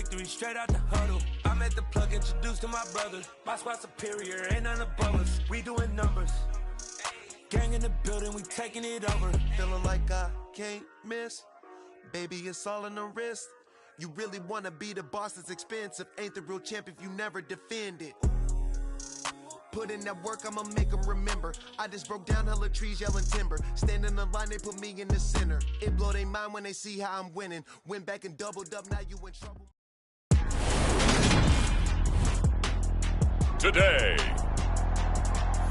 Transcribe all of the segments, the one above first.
victory straight out the huddle. I'm at the plug, introduced to my brothers. My squad superior, ain't none above us. We doing numbers. Gang in the building, we taking it over. Feeling like I can't miss. Baby, it's all in the wrist. You really wanna be the boss, it's expensive. Ain't the real champ if you never defend it. Put in that work, I'ma make them remember. I just broke down hella trees, yelling timber. Stand in the line, they put me in the center. It blow their mind when they see how I'm winning. Went back and doubled up, now you in trouble. Today,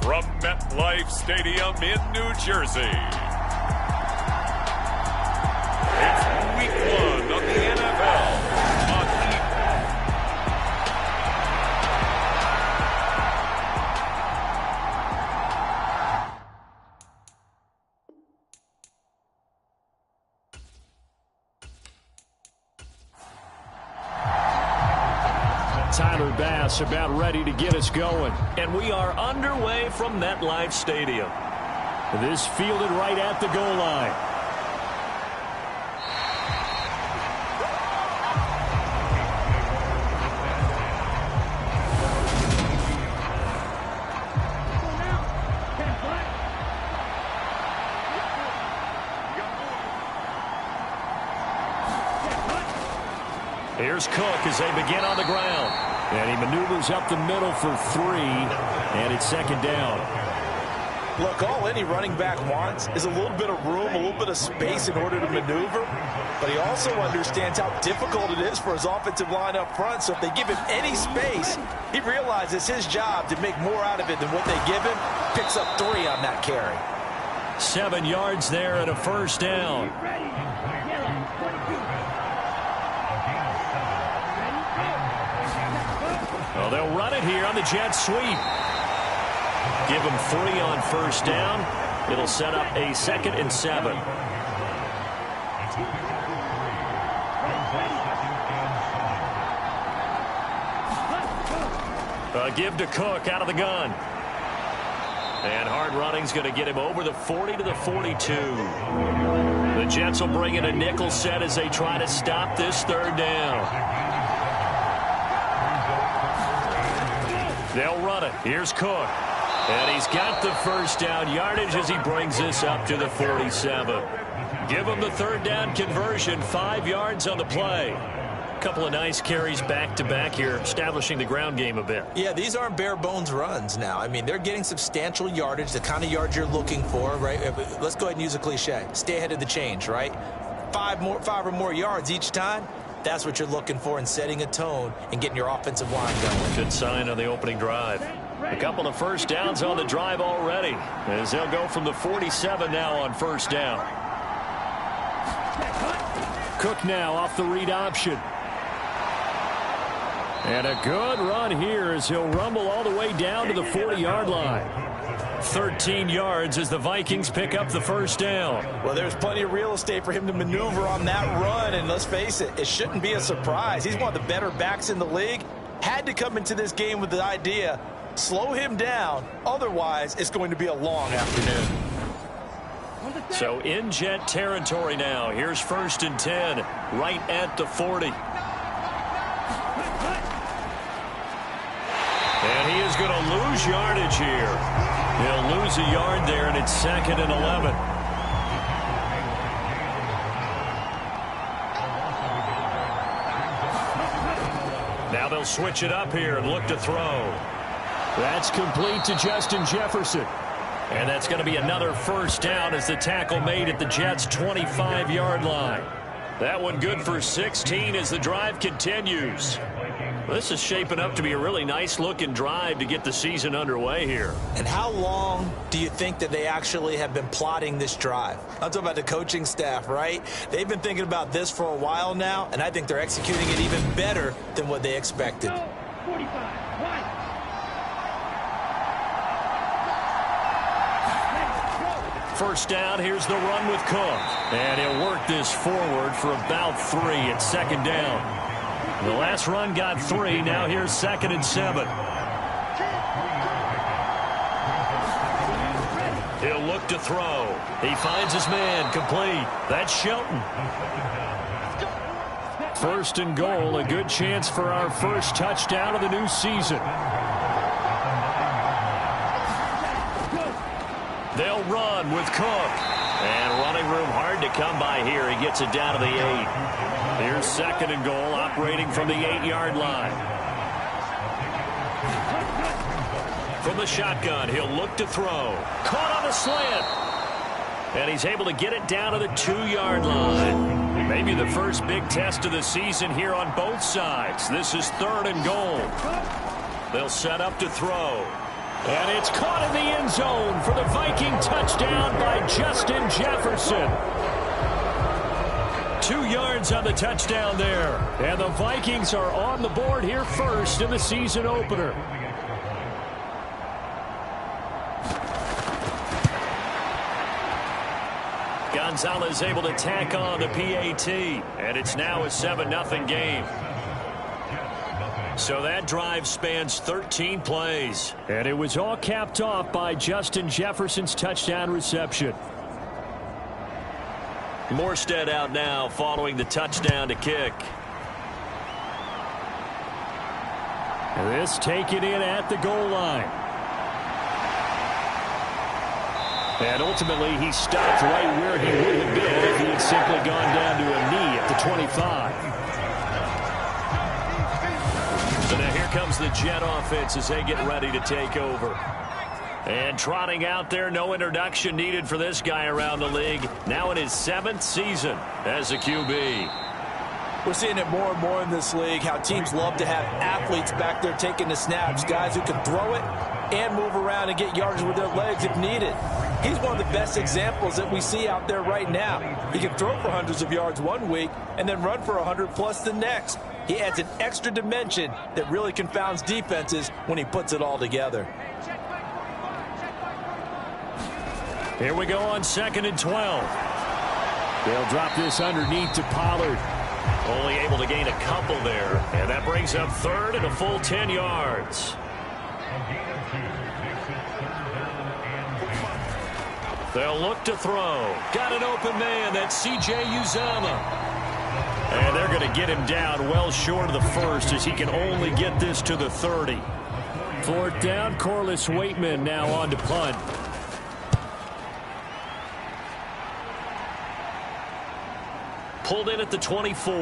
from MetLife Stadium in New Jersey, it's Week 1 of the NFL. Tyler Bass about ready to get us going. And we are underway from MetLife Stadium. This fielded right at the goal line. Here's Cook as they begin on the ground. And he maneuvers up the middle for 3, and it's second down. Look, all any running back wants is a little bit of room, a little bit of space in order to maneuver. But he also understands how difficult it is for his offensive line up front. So if they give him any space, he realizes his job to make more out of it than what they give him. Picks up 3 on that carry. 7 yards there and a first down. Well, they'll run it here on the jet sweep. Give them 3 on first down. It'll set up a 2nd and 7. Give to Cook out of the gun. And hard running's going to get him over the 40 to the 42. The Jets will bring in a nickel set as they try to stop this 3rd down. They'll run it. Here's Cook. And he's got the first down yardage as he brings this up to the 47. Give him the 3rd down conversion. 5 yards on the play. A couple of nice carries back-to-back here, establishing the ground game a bit. Yeah, these aren't bare-bones runs now. I mean, they're getting substantial yardage, the kind of yards you're looking for, right? Let's go ahead and use a cliche. Stay ahead of the change, right? 5 or more yards each time. That's what you're looking for in setting a tone and getting your offensive line going. Good sign on the opening drive. A couple of first downs on the drive already, as they'll go from the 47 now on first down. Cook now off the read option. And a good run here as he'll rumble all the way down to the 40-yard line. 13 yards as the Vikings pick up the first down. Well, there's plenty of real estate for him to maneuver on that run, and let's face it, it shouldn't be a surprise. He's one of the better backs in the league. Had to come into this game with the idea, slow him down, otherwise it's going to be a long afternoon. So in Jet territory now. Here's 1st and 10, right at the 40. And he is going to lose yardage here. He'll lose a yard there, and it's 2nd and 11. Now they'll switch it up here and look to throw. That's complete to Justin Jefferson. And that's going to be another first down as the tackle made at the Jets' 25-yard line. That one good for 16 as the drive continues. This is shaping up to be a really nice-looking drive to get the season underway here. And how long do you think that they actually have been plotting this drive? I'm talking about the coaching staff, right? They've been thinking about this for a while now, and I think they're executing it even better than what they expected. 45. First down, here's the run with Cook. And he'll work this forward for about 3 at 2nd down. The last run got 3. Now here's 2nd and 7. He'll look to throw. He finds his man complete. That's Shelton. First and goal, a good chance for our first touchdown of the new season. They'll run with Cook. And running room hard to come by here. He gets it down to the 8. Here's second and goal, operating from the 8-yard line. From the shotgun, he'll look to throw. Caught on the slant. And he's able to get it down to the 2-yard line. Maybe the first big test of the season here on both sides. This is third and goal. They'll set up to throw. And it's caught in the end zone for the Viking touchdown by Justin Jefferson. 2 yards on the touchdown there. And the Vikings are on the board here first in the season opener. Gonzalez able to tack on the PAT. And it's now a 7-0 game. So that drive spans 13 plays. And it was all capped off by Justin Jefferson's touchdown reception. Morstead out now following the touchdown to kick. This taken in at the goal line. And ultimately he stopped right where he would have been if he had simply gone down to a knee at the 25. So now here comes the Jet offense as they get ready to take over. And trotting out there, no introduction needed for this guy around the league. Now in his 7th season as a QB. We're seeing it more and more in this league, how teams love to have athletes back there taking the snaps, guys who can throw it and move around and get yardage with their legs if needed. He's one of the best examples that we see out there right now. He can throw for hundreds of yards one week and then run for 100+ the next. He adds an extra dimension that really confounds defenses when he puts it all together. Here we go on 2nd and 12. They'll drop this underneath to Pollard. Only able to gain a couple there. And that brings up 3rd and a full 10 yards. They'll look to throw. Got an open man. That's C.J. Uzomah. And they're going to get him down well short of the first as he can only get this to the 30. 4th down, Corliss Waitman now on to punt. Pulled in at the 24.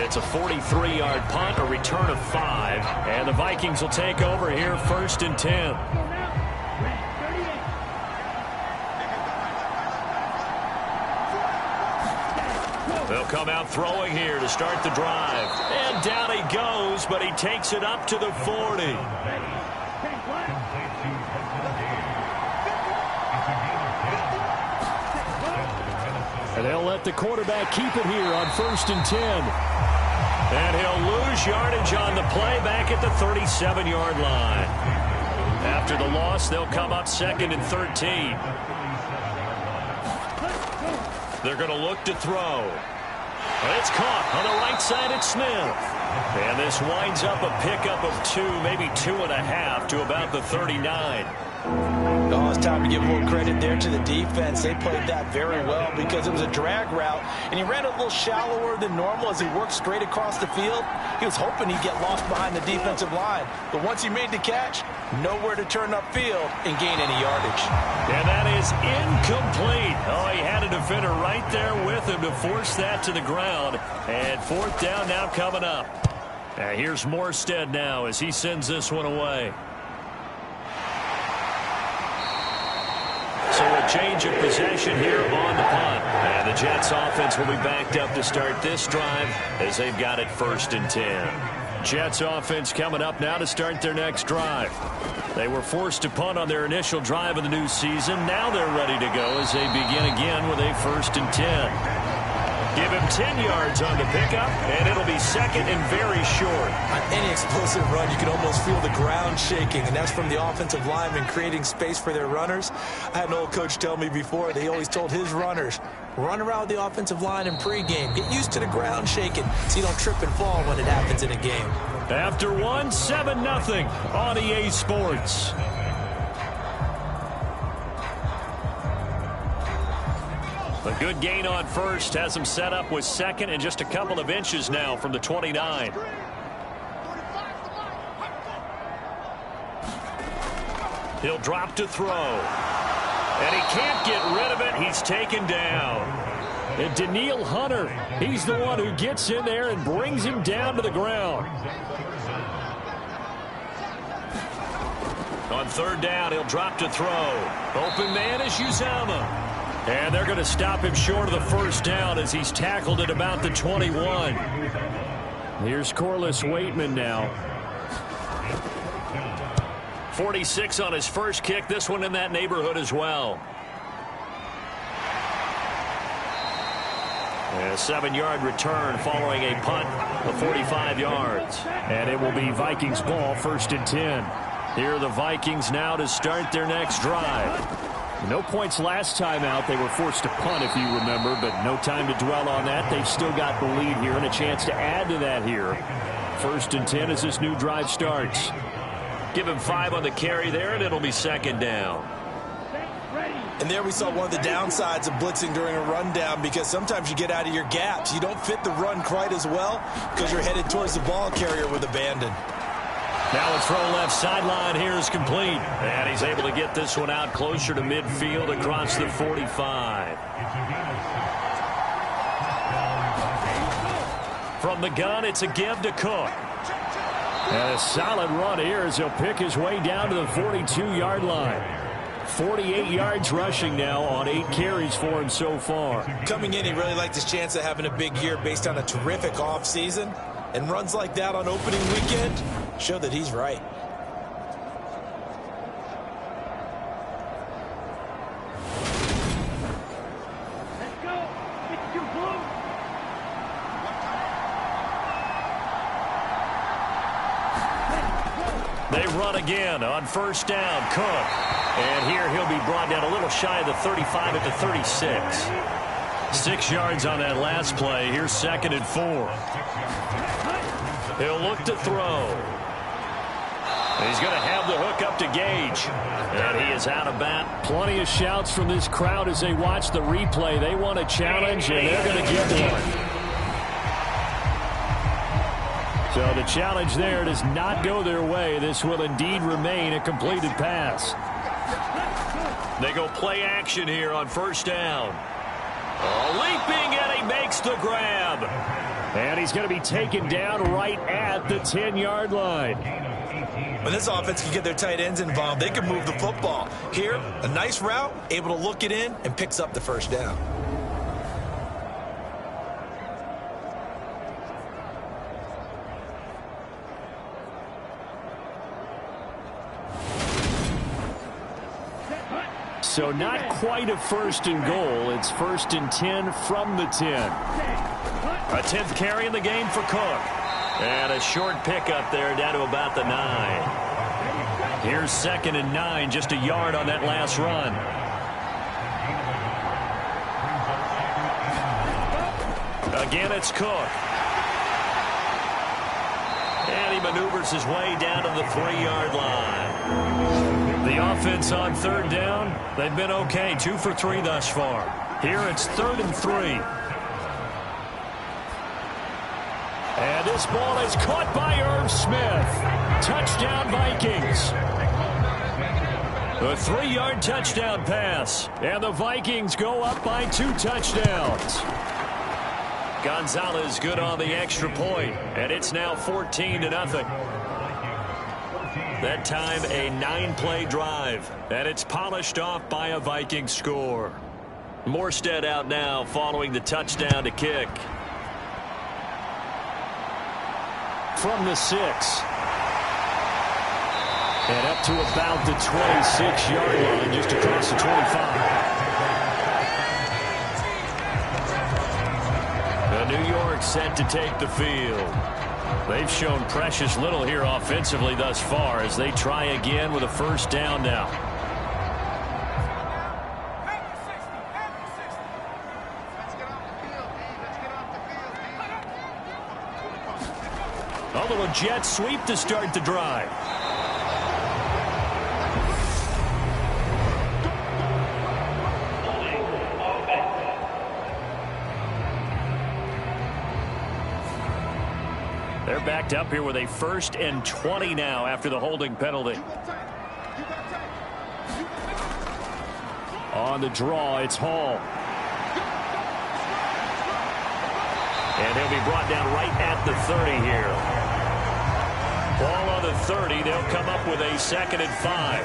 It's a 43-yard punt, a return of 5. And the Vikings will take over here 1st and 10. They'll come out throwing here to start the drive. And down he goes, but he takes it up to the 40. And they'll let the quarterback keep it here on 1st and 10. And he'll lose yardage on the play back at the 37-yard line. After the loss, they'll come up 2nd and 13. They're going to look to throw. And it's caught on the right side at Smith. And this winds up a pickup of 2, maybe 2.5 to about the 39. Oh, it's time to give a little credit there to the defense. They played that very well because it was a drag route, and he ran a little shallower than normal as he worked straight across the field. He was hoping he'd get lost behind the defensive line, but once he made the catch, nowhere to turn upfield and gain any yardage. And that is incomplete. Oh, he had a defender right there with him to force that to the ground. And 4th down now coming up. And here's Morstead now as he sends this one away. So a change of possession here on the punt. And the Jets offense will be backed up to start this drive as they've got it 1st and 10. Jets offense coming up now to start their next drive. They were forced to punt on their initial drive of the new season. Now they're ready to go as they begin again with a 1st and 10. Give him 10 yards on the pickup, and it'll be 2nd and very short. On any explosive run, you can almost feel the ground shaking, and that's from the offensive linemen creating space for their runners. I had an old coach tell me before, they always told his runners, run around the offensive line in pregame. Get used to the ground shaking so you don't trip and fall when it happens in a game. After 1, 7-0 on EA Sports. A good gain on first has him set up with second and just a couple of inches now from the 29. He'll drop to throw. And he can't get rid of it. He's taken down. And Daniil Hunter, he's the one who gets in there and brings him down to the ground. On third down, he'll drop to throw. Open man is Uzama. And they're going to stop him short of the first down as he's tackled at about the 21. Here's Corliss Waitman now. 46 on his first kick. This one in that neighborhood as well. And a 7-yard return following a punt of 45 yards. And it will be Vikings ball, 1st and 10. Here are the Vikings now to start their next drive. No points last time out. They were forced to punt, if you remember, but no time to dwell on that. They've still got the lead here and a chance to add to that here. 1st and 10 as this new drive starts. Give him 5 on the carry there, and it'll be 2nd down. And there we saw one of the downsides of blitzing during a rundown, because sometimes you get out of your gaps. You don't fit the run quite as well because you're headed towards the ball carrier with abandon. Now a throw left sideline here is complete. And he's able to get this one out closer to midfield across the 45. From the gun, it's a give to Cook. And a solid run here as he'll pick his way down to the 42-yard line. 48 yards rushing now on 8 carries for him so far. Coming in, he really liked his chance of having a big year based on a terrific offseason. And runs like that on opening weekend show that he's right. Let's go. It's too blue. They run again on 1st down. Cook. And here he'll be brought down a little shy of the 35 at the 36. 6 yards on that last play. Here's 2nd and 4. He'll look to throw. He's going to have the hook up to Gage. And he is out of bounds. Plenty of shouts from this crowd as they watch the replay. They want a challenge, and they're going to get one. So the challenge there does not go their way. This will indeed remain a completed pass. They go play action here on 1st down. Leaping, and he makes the grab. And he's going to be taken down right at the 10-yard line. When this offense can get their tight ends involved, they can move the football. Here, a nice route, able to look it in, and picks up the 1st down. So not quite a 1st and goal. It's 1st and 10 from the 10. A 10th carry in the game for Cook. And a short pickup there down to about the 9. Here's 2nd and 9, just a yard on that last run. Again, it's Cook. And he maneuvers his way down to the 3-yard line. The offense on 3rd down, they've been okay. 2 for 3 thus far. Here it's 3rd and 3. And this ball is caught by Irv Smith. Touchdown, Vikings. A 3-yard touchdown pass. And the Vikings go up by 2 touchdowns. Gonzalez good on the extra point. And it's now 14-0. That time a 9-play drive. And it's polished off by a Viking score. Morstead out now following the touchdown to kick. From the 6. And up to about the 26-yard line, just across the 25. New York set to take the field. They've shown precious little here offensively thus far as they try again with a 1st down now. A little jet sweep to start the drive. They're backed up here with a 1st and 20 now after the holding penalty. On the draw, it's Hall. And he'll be brought down right at the 30 here. Ball on the 30. They'll come up with a 2nd and 5.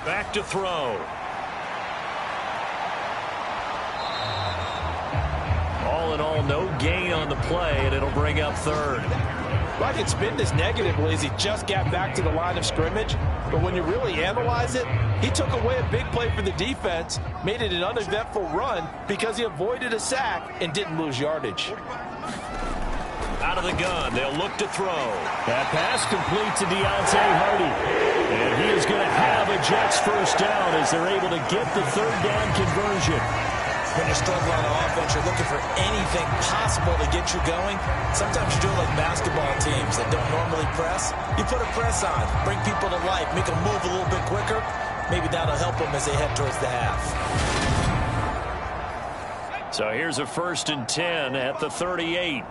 Back to throw. All in all, no gain on the play, and it'll bring up 3rd. Well, I can spin this negatively as he just got back to the line of scrimmage. But when you really analyze it, he took away a big play for the defense, made it an uneventful run because he avoided a sack and didn't lose yardage. Out of the gun, they'll look to throw. That pass complete to Deontay Hardy. And he is going to have a Jets 1st down as they're able to get the 3rd down conversion. When you're struggling on offense, you're looking for anything possible to get you going. Sometimes you do it like basketball teams that don't normally press. You put a press on, bring people to life, make them move a little bit quicker. Maybe that'll help them as they head towards the half. So here's a 1st and 10 at the 38.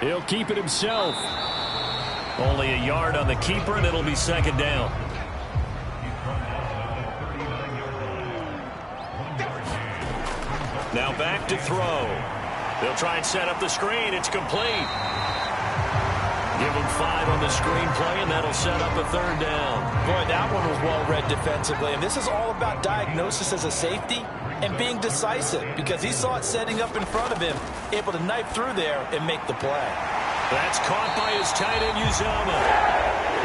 He'll keep it himself. Only a yard on the keeper, and it'll be 2nd down. Now back to throw. They'll try and set up the screen. It's complete. Give him 5 on the screen play, and that'll set up a 3rd down. Boy, that one was well read defensively. And this is all about diagnosis as a safety and being decisive because he saw it setting up in front of him, able to knife through there and make the play. That's caught by his tight end, Uzomah.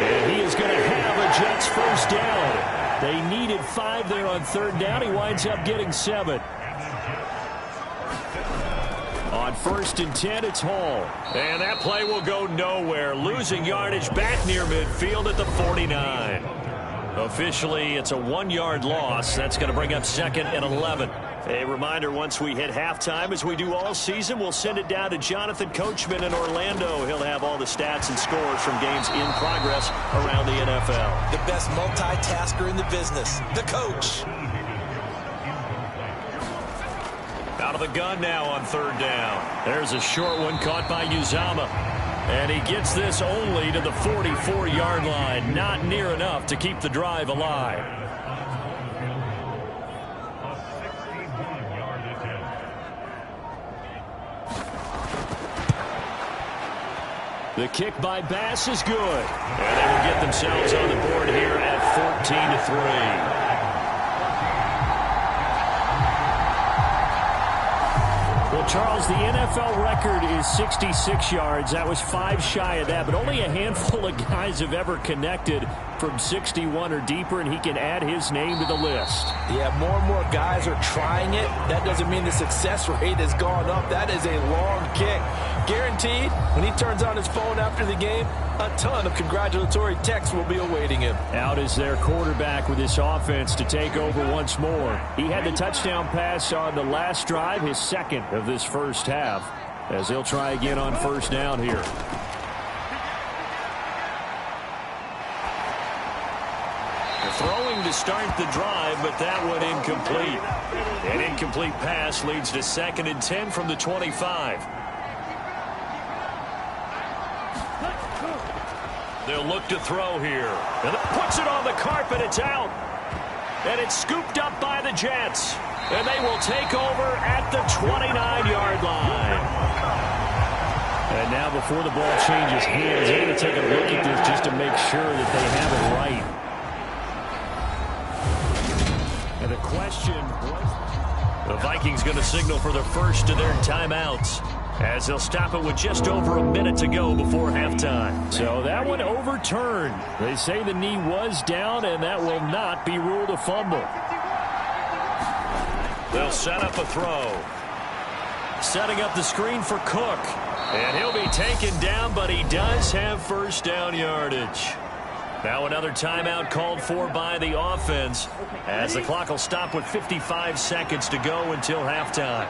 And he is going to have a Jets 1st down. They needed 5 there on 3rd down. He winds up getting 7. On 1st and 10, it's Hall. And that play will go nowhere. Losing yardage back near midfield at the 49. Officially, it's a 1-yard loss. That's going to bring up 2nd and 11. A reminder, once we hit halftime, as we do all season, we'll send it down to Jonathan Coachman in Orlando. He'll have all the stats and scores from games in progress around the NFL. The best multitasker in the business, the coach. Out of the gun now on 3rd down. There's a short one caught by Uzomah. And he gets this only to the 44-yard line. Not near enough to keep the drive alive. The kick by Bass is good. And they will get themselves on the board here at 14-3. Well, Charles, the NFL record is 66 yards. That was 5 shy of that, but only a handful of guys have ever connected from 61 or deeper, and he can add his name to the list. Yeah, more and more guys are trying it. That doesn't mean the success rate has gone up. That is a long kick. Guaranteed, when he turns on his phone after the game, a ton of congratulatory texts will be awaiting him. Out is their quarterback with this offense to take over once more. He had the touchdown pass on the last drive, his 2nd of this 1st half, as he'll try again on 1st down here. Throwing to start the drive, but that one incomplete. An incomplete pass leads to 2nd and 10 from the 25. They'll look to throw here. And it puts it on the carpet. It's out. And it's scooped up by the Jets. And they will take over at the 29-yard line. And now before the ball changes hands, they're going to take a look at this just to make sure that they have it right. And the question, the Vikings going to signal for the first of their timeouts, as they'll stop it with just over a minute to go before halftime. So that one overturned. They say the knee was down, and that will not be ruled a fumble. They'll set up a throw. Setting up the screen for Cook. And he'll be taken down, but he does have 1st down yardage. Now another timeout called for by the offense, as the clock will stop with 55 seconds to go until halftime.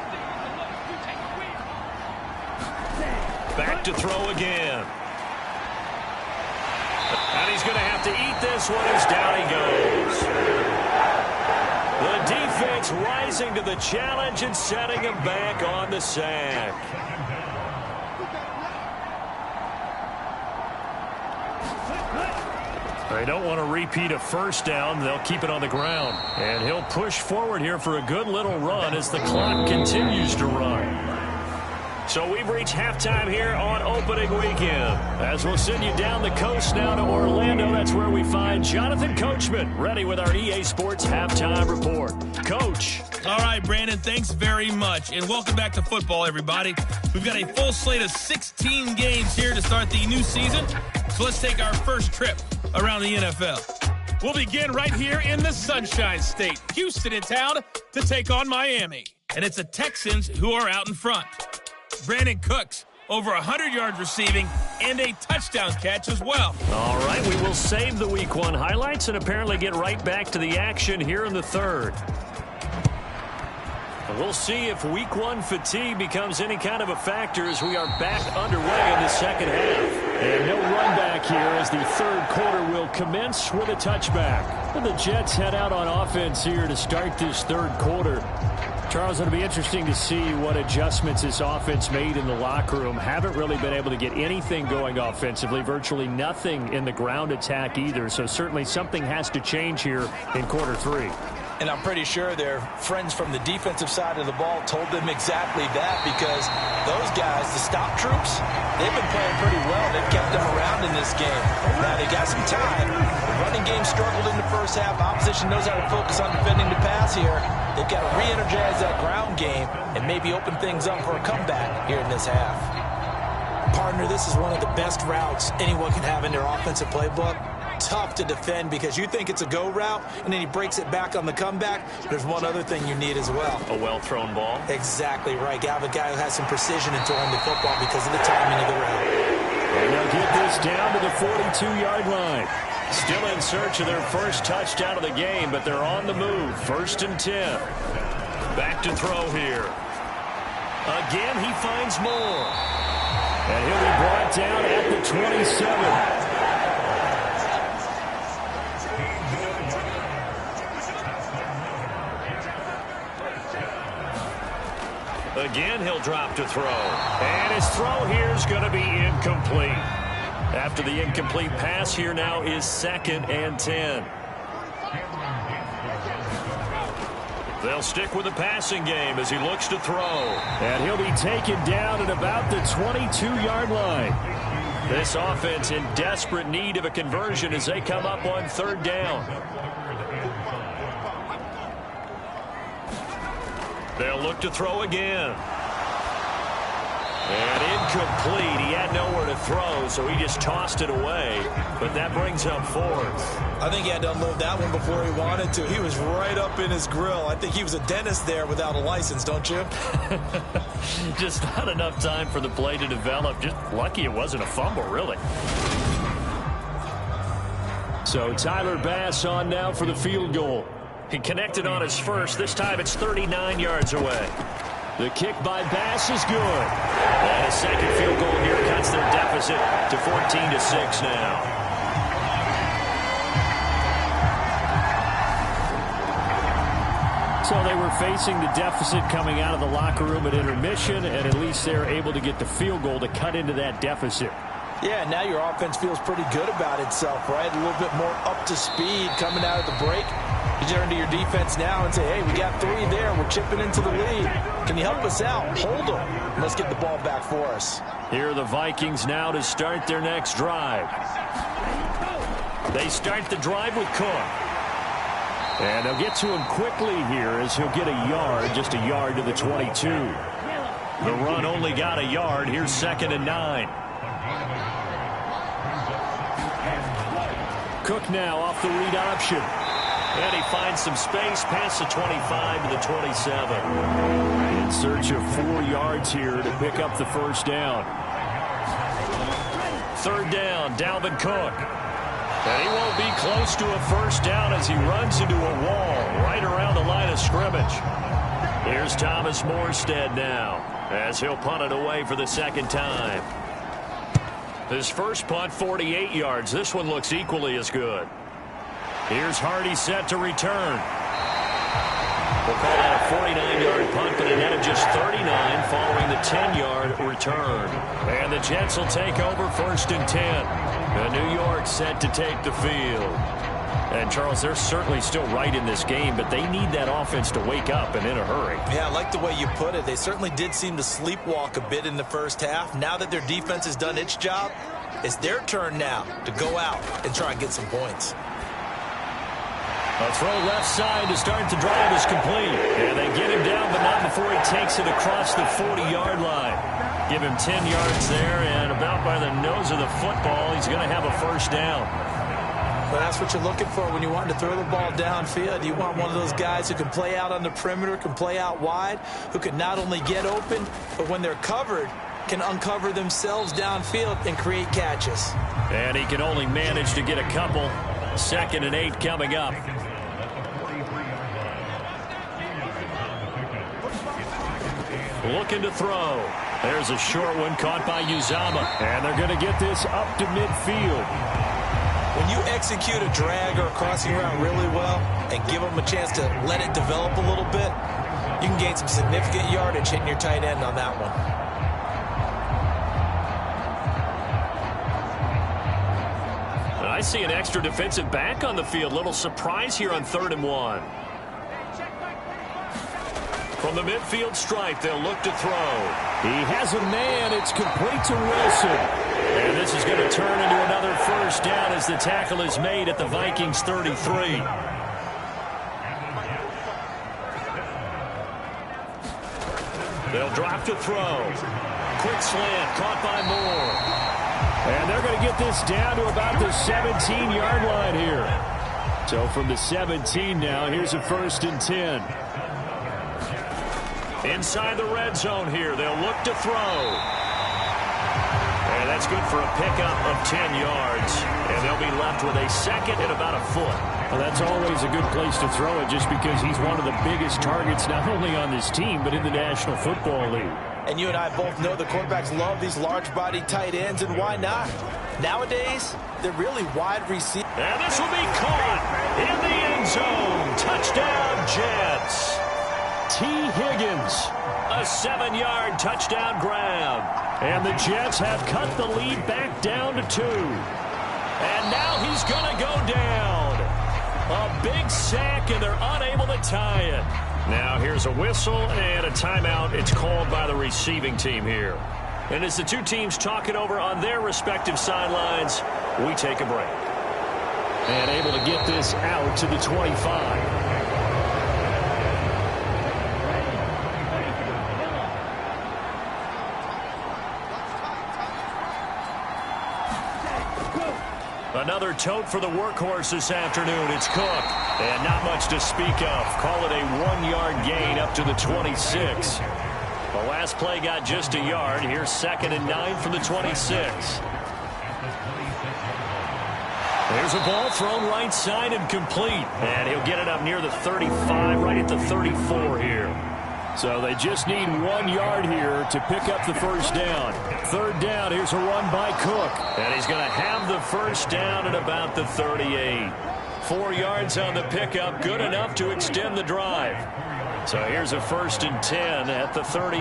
Back to throw again. And he's going to have to eat this one as down he goes. The Jets rising to the challenge and setting him back on the sack. They don't want to repeat a first down. They'll keep it on the ground. And he'll push forward here for a good little run as the clock continues to run. So we've reached halftime here on opening weekend. As we'll send you down the coast now to Orlando, that's where we find Jonathan Coachman, ready with our EA Sports halftime report. Coach. All right, Brandon, thanks very much. And welcome back to football, everybody. We've got a full slate of 16 games here to start the new season. So let's take our first trip around the NFL. We'll begin right here in the Sunshine State. Houston in town to take on Miami. And it's the Texans who are out in front. Brandon Cooks, over 100 yards receiving and a touchdown catch as well. All right, we will save the Week 1 highlights and apparently get right back to the action here in the third. And we'll see if Week 1 fatigue becomes any kind of a factor as we are back underway in the second half. And no run back here as the third quarter will commence with a touchback. And the Jets head out on offense here to start this third quarter. Charles, it'll be interesting to see what adjustments this offense made in the locker room. Haven't really been able to get anything going offensively, virtually nothing in the ground attack either. So certainly something has to change here in quarter three. And I'm pretty sure their friends from the defensive side of the ball told them exactly that, because those guys, the stop troops, they've been playing pretty well. They've kept them around in this game. Now they got some time. The running game struggled in the first half. Opposition knows how to focus on defending the pass here. They've got to re-energize that ground game and maybe open things up for a comeback here in this half. Partner, this is one of the best routes anyone can have in their offensive playbook. Tough to defend because you think it's a go route, and then he breaks it back on the comeback. There's one other thing you need as well. A well-thrown ball. Exactly right. You have a guy who has some precision in throwing the football because of the timing of the route. And they'll get this down to the 42-yard line. Still in search of their first touchdown of the game, but they're on the move. 1st and 10. Back to throw here. Again, he finds more. And he'll be brought down at the 27. Again, he'll drop to throw. And his throw here is going to be incomplete. After the incomplete pass, here now is 2nd and 10. They'll stick with the passing game as he looks to throw. And he'll be taken down at about the 22-yard line. This offense in desperate need of a conversion as they come up on 3rd down. They'll look to throw again. And incomplete. He had nowhere to throw, so he just tossed it away. But that brings up 4th. I think he had to unload that one before he wanted to. He was right up in his grill. I think he was a dentist there without a license, don't you? Just not enough time for the play to develop. Just lucky it wasn't a fumble, really. So Tyler Bass on now for the field goal. He connected on his first. This time it's 39 yards away. The kick by Bass is good. And a second field goal here cuts their deficit to 14-6 now. So they were facing the deficit coming out of the locker room at intermission, and at least they're able to get the field goal to cut into that deficit. Yeah, now your offense feels pretty good about itself, right? A little bit more up to speed coming out of the break. You turn to your defense now and say, hey, we got 3 there. We're chipping into the lead. Can you help us out? Hold them. Let's get the ball back for us. Here are the Vikings now to start their next drive. They start the drive with Cook. And they'll get to him quickly here as he'll get a yard, just a yard to the 22. The run only got a yard. Here's 2nd and 9. Cook now off the read option. And he finds some space past the 25 to the 27. In search of 4 yards here to pick up the first down. 3rd down, Dalvin Cook. And he won't be close to a first down as he runs into a wall right around the line of scrimmage. Here's Thomas Morstead now as he'll punt it away for the 2nd time. His first punt, 48 yards. This one looks equally as good. Here's Hardy set to return. We'll call that a 49-yard punt, but a net of just 39 following the 10-yard return. And the Jets will take over 1st and 10. And New York set to take the field. And, Charles, they're certainly still right in this game, but they need that offense to wake up and in a hurry. Yeah, I like the way you put it. They certainly did seem to sleepwalk a bit in the first half. Now that their defense has done its job, it's their turn now to go out and try and get some points. A throw left side to start the drive is complete. And they get him down, but not before he takes it across the 40-yard line. Give him 10 yards there, and about by the nose of the football, he's going to have a 1st down. Well, that's what you're looking for when you want to throw the ball downfield. You want one of those guys who can play out on the perimeter, can play out wide, who can not only get open, but when they're covered, can uncover themselves downfield and create catches. And he can only manage to get a couple. 2nd and 8 coming up. Looking to throw. There's a short one caught by Uzama. And they're going to get this up to midfield. When you execute a drag or a crossing route really well and give them a chance to let it develop a little bit, you can gain some significant yardage hitting your tight end on that one. I see an extra defensive back on the field. Little surprise here on 3rd and 1. From the midfield stripe, they'll look to throw. He has a man. It's complete to Wilson. And this is going to turn into another 1st down as the tackle is made at the Vikings 33. They'll drop to throw. Quick slant caught by Moore. And they're going to get this down to about the 17-yard line here. So from the 17 now, here's a 1st and 10. Inside the red zone here, they'll look to throw. And that's good for a pickup of 10 yards. And they'll be left with a 2nd and about a foot. Well, that's always a good place to throw it just because he's one of the biggest targets not only on this team but in the National Football League. And you and I both know the quarterbacks love these large-bodied tight ends, and why not? Nowadays, they're really wide receivers. And this will be caught in the end zone. Touchdown, Jets. T. Higgins, a 7-yard touchdown grab. And the Jets have cut the lead back down to 2. And now he's going to go down. A big sack, and they're unable to tie it. Now here's a whistle and a timeout. It's called by the receiving team here. And as the two teams talk it over on their respective sidelines, we take a break. And able to get this out to the 25. Another tote for the workhorse this afternoon. It's Cook. And not much to speak of. Call it a 1-yard gain up to the 26. The last play got just a yard. Here's 2nd and 9 from the 26. There's a ball thrown right side and complete. And he'll get it up near the 35, right at the 34 here. So they just need 1 yard here to pick up the 1st down. 3rd down, here's a run by Cook. And he's going to have the 1st down at about the 38. 4 yards on the pickup, good enough to extend the drive. So here's a 1st and 10 at the 38.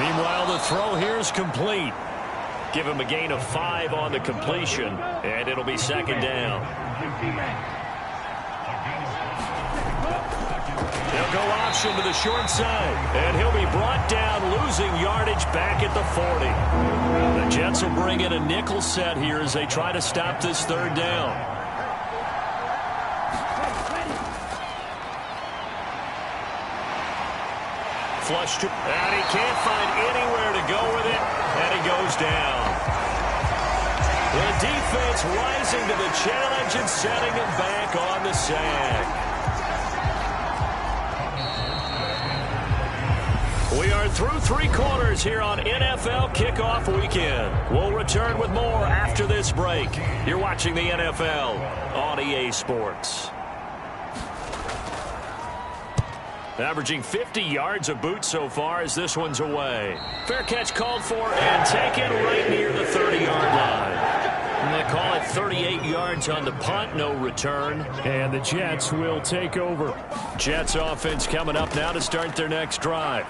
Meanwhile, the throw here is complete. Give him a gain of 5 on the completion, and it'll be 2nd down. They'll go option to the short side, and he'll be brought down, losing yardage back at the 40. The Jets will bring in a nickel set here as they try to stop this 3rd down. Flush to, and he can't find anywhere to go with it, and he goes down. The defense rising to the challenge and setting him back on the sack. We are through 3 quarters here on NFL Kickoff Weekend. We'll return with more after this break. You're watching the NFL on EA Sports. Averaging 50 yards a boot so far as this one's away. Fair catch called for and taken right near the 30-yard line. And they call it 38 yards on the punt, no return. And the Jets will take over. Jets offense coming up now to start their next drive.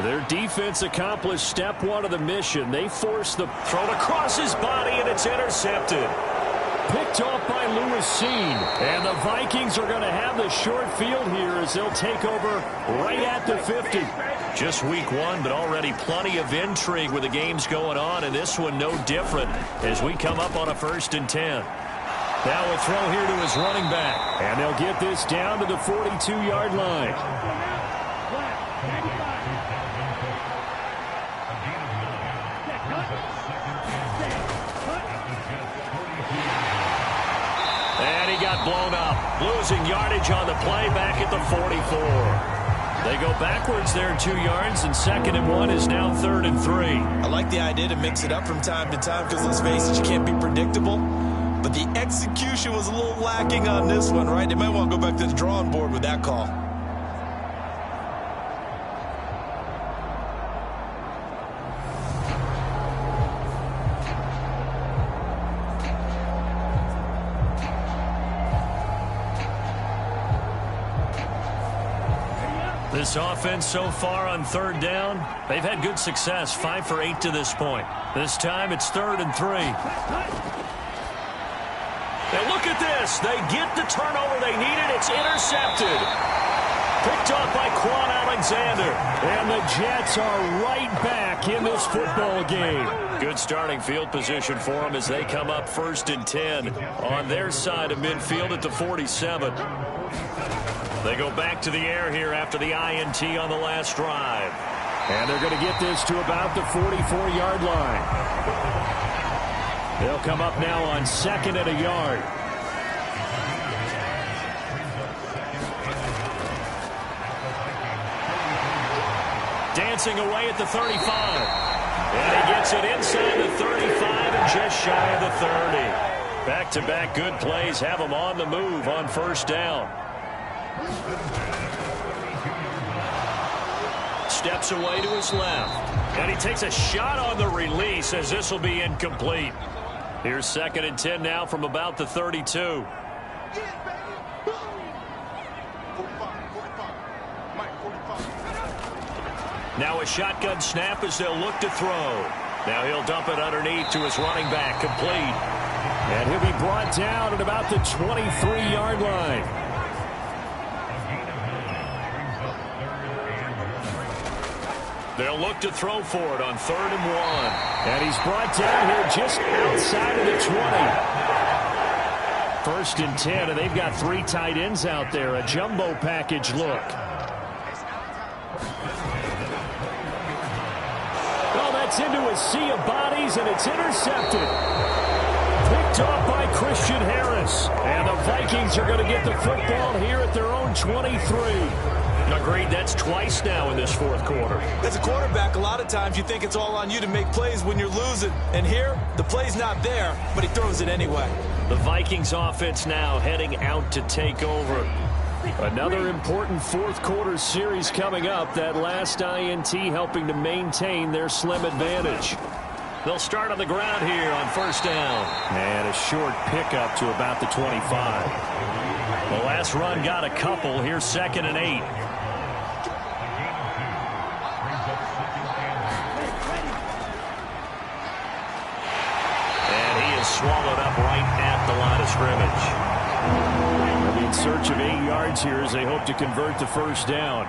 Their defense accomplished step one of the mission. They forced the throw across his body, and it's intercepted. Picked off by Lewis Seen. And the Vikings are going to have the short field here as they'll take over right at the 50. Just week one, but already plenty of intrigue with the games going on, and this one no different as we come up on a 1st and 10. Now a throw here to his running back, and they'll get this down to the 42-yard line. And he got blown up, losing yardage on the play back at the 44. They go backwards there 2 yards, and 2nd and 1 is now 3rd and 3. I like the idea to mix it up from time to time because, let's face it, you can't be predictable. But the execution was a little lacking on this one, right? They might want to go back to the drawing board with that call. This offense so far on 3rd down, they've had good success, 5 for 8 to this point. This time it's 3rd and 3. And look at this. They get the turnover they needed. It's intercepted. Picked off by Quan Alexander. And the Jets are right back in this football game. Good starting field position for them as they come up 1st and 10 on their side of midfield at the 47. They go back to the air here after the INT on the last drive. And they're going to get this to about the 44-yard line. They'll come up now on 2nd and a yard. Dancing away at the 35. And he gets it inside the 35 and just shy of the 30. Back-to-back good plays have them on the move on 1st down. Steps away to his left. And he takes a shot on the release as this will be incomplete. Here's 2nd and 10 now from about the 32. Now a shotgun snap as they'll look to throw. Now he'll dump it underneath to his running back, complete. And he'll be brought down at about the 23-yard line. They'll look to throw for it on 3rd and 1. And he's brought down here just outside of the 20. 1st and 10, and they've got 3 tight ends out there. A jumbo package look. Well, that's into a sea of bodies, and it's intercepted. Picked off by Christian Harris. And the Vikings are going to get the football here at their own 23. Agreed, that's twice now in this 4th quarter. As a quarterback, a lot of times you think it's all on you to make plays when you're losing. And here, the play's not there, but he throws it anyway. The Vikings offense now heading out to take over. Another important 4th quarter series coming up. That last INT helping to maintain their slim advantage. They'll start on the ground here on 1st down. And a short pickup to about the 25. The last run got a couple. Here's 2nd and 8. Swallowed up right at the line of scrimmage. They'll be in search of 8 yards here as they hope to convert the 1st down.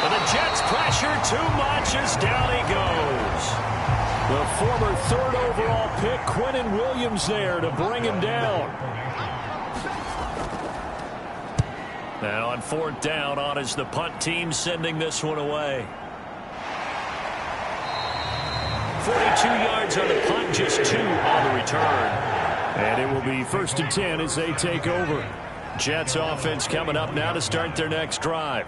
And the Jets pressure too much as down he goes. The former 3rd overall pick, Quentin Williams, there to bring him down. Now on 4th down, on is the punt team sending this one away. 42 yards on the punt, just 2 on the return. And it will be 1st and 10 as they take over. Jets offense coming up now to start their next drive.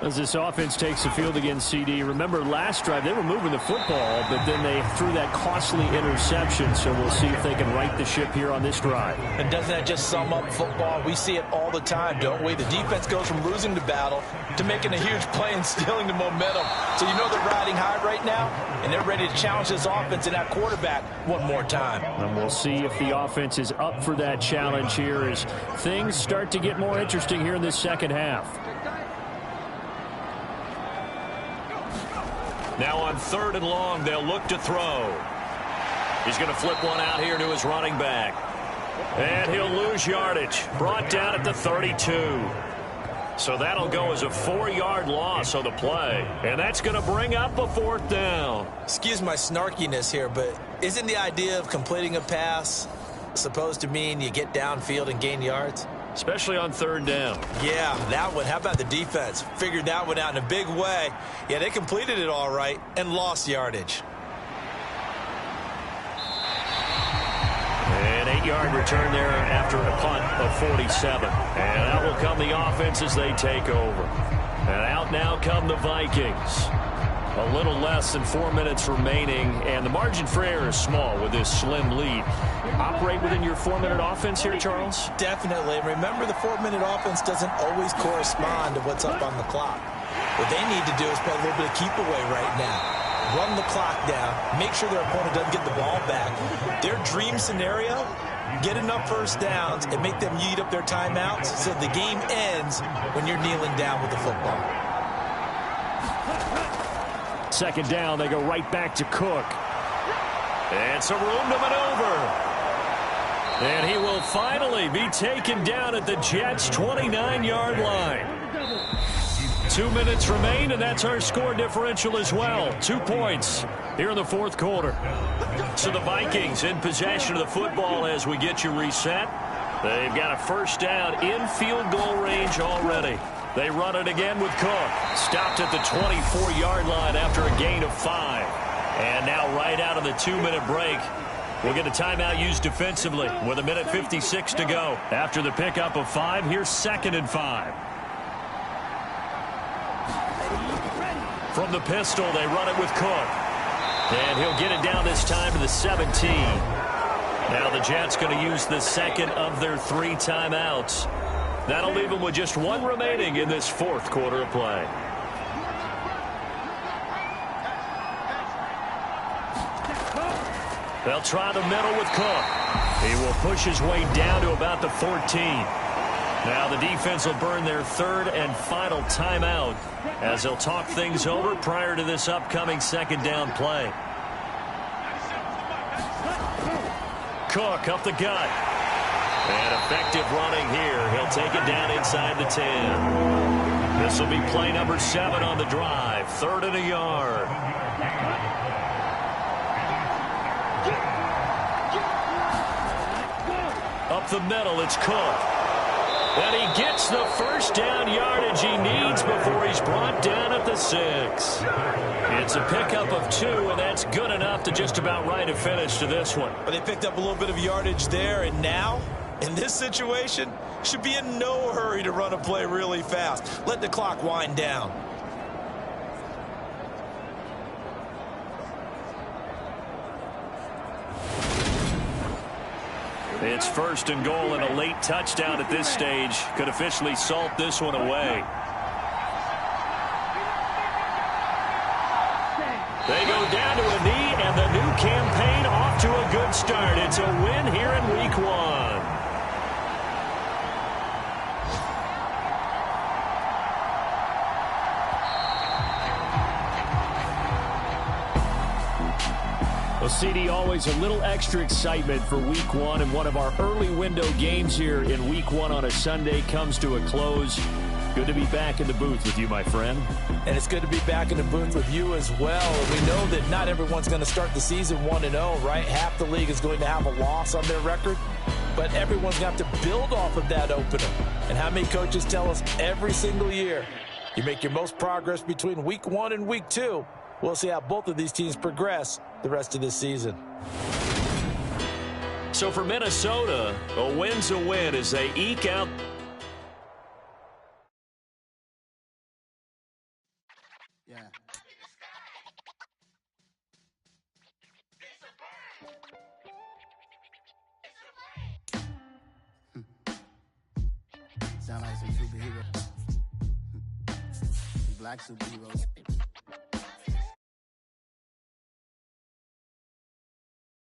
As this offense takes the field against CD, remember last drive they were moving the football, but then they threw that costly interception, so we'll see if they can right the ship here on this drive. And doesn't that just sum up football? We see it all the time, don't we? The defense goes from losing the battle to making a huge play and stealing the momentum. So you know they're riding high right now, and they're ready to challenge this offense and that quarterback one more time. And we'll see if the offense is up for that challenge here as things start to get more interesting here in this second half. Now on 3rd and long, they'll look to throw. He's going to flip one out here to his running back. And he'll lose yardage. Brought down at the 32. So that'll go as a 4-yard loss on the play. And that's going to bring up a 4th down. Excuse my snarkiness here, but isn't the idea of completing a pass supposed to mean you get downfield and gain yards? Especially on 3rd down. Yeah, that one. How about the defense? Figured that one out in a big way. Yeah, they completed it all right and lost yardage. An 8-yard return there after a punt of 47. And out will come the offense as they take over. And out now come the Vikings. A little less than 4 minutes remaining, and the margin for error is small with this slim lead. Operate within your 4-minute offense here, Charles? Definitely. And remember, the 4-minute offense doesn't always correspond to what's up on the clock. What they need to do is play a little bit of keep away right now. Run the clock down. Make sure their opponent doesn't get the ball back. Their dream scenario, get enough first downs and make them eat up their timeouts so the game ends when you're kneeling down with the football. 2nd down, they go right back to Cook. And some room to maneuver. And he will finally be taken down at the Jets' 29-yard line. 2 minutes remain, and that's our score differential as well. 2 points here in the 4th quarter. So the Vikings in possession of the football as we get you reset. They've got a 1st down in field goal range already. They run it again with Cook. Stopped at the 24-yard line after a gain of 5. And now right out of the 2-minute break, we'll get a timeout used defensively with 1:56 to go. After the pickup of 5, here's 2nd and 5. From the pistol, they run it with Cook. And he'll get it down this time to the 17. Now the Jets going to use the 2nd of their 3 timeouts. That'll leave them with just 1 remaining in this 4th quarter of play. They'll try the middle with Cook. He will push his way down to about the 14. Now the defense will burn their 3rd and final timeout as they'll talk things over prior to this upcoming 2nd down play. Cook up the gut. And effective running here. He'll take it down inside the 10. This will be play number 7 on the drive. 3rd and a yard. Up the middle, it's Cook. And he gets the 1st down yardage he needs before he's brought down at the 6. It's a pickup of 2, and that's good enough to just about right a finish to this one. But they picked up a little bit of yardage there, and now, in this situation, should be in no hurry to run a play really fast. Let the clock wind down. It's 1st and goal, and a late touchdown at this stage could officially salt this one away. They go down to a knee, and the new campaign off to a good start. It's a win here in Week 1. Well, CD, always a little extra excitement for Week 1, and one of our early window games here in Week 1 on a Sunday comes to a close. Good to be back in the booth with you, my friend. And it's good to be back in the booth with you as well. We know that not everyone's going to start the season 1-0, right? Half the league is going to have a loss on their record, but everyone's going to have to build off of that opener. And how many coaches tell us every single year, you make your most progress between Week 1 and Week 2. We'll see how both of these teams progress the rest of this season. So for Minnesota, a win's a win as they eke out Yeah. Sound like some superhero. Black superheroes.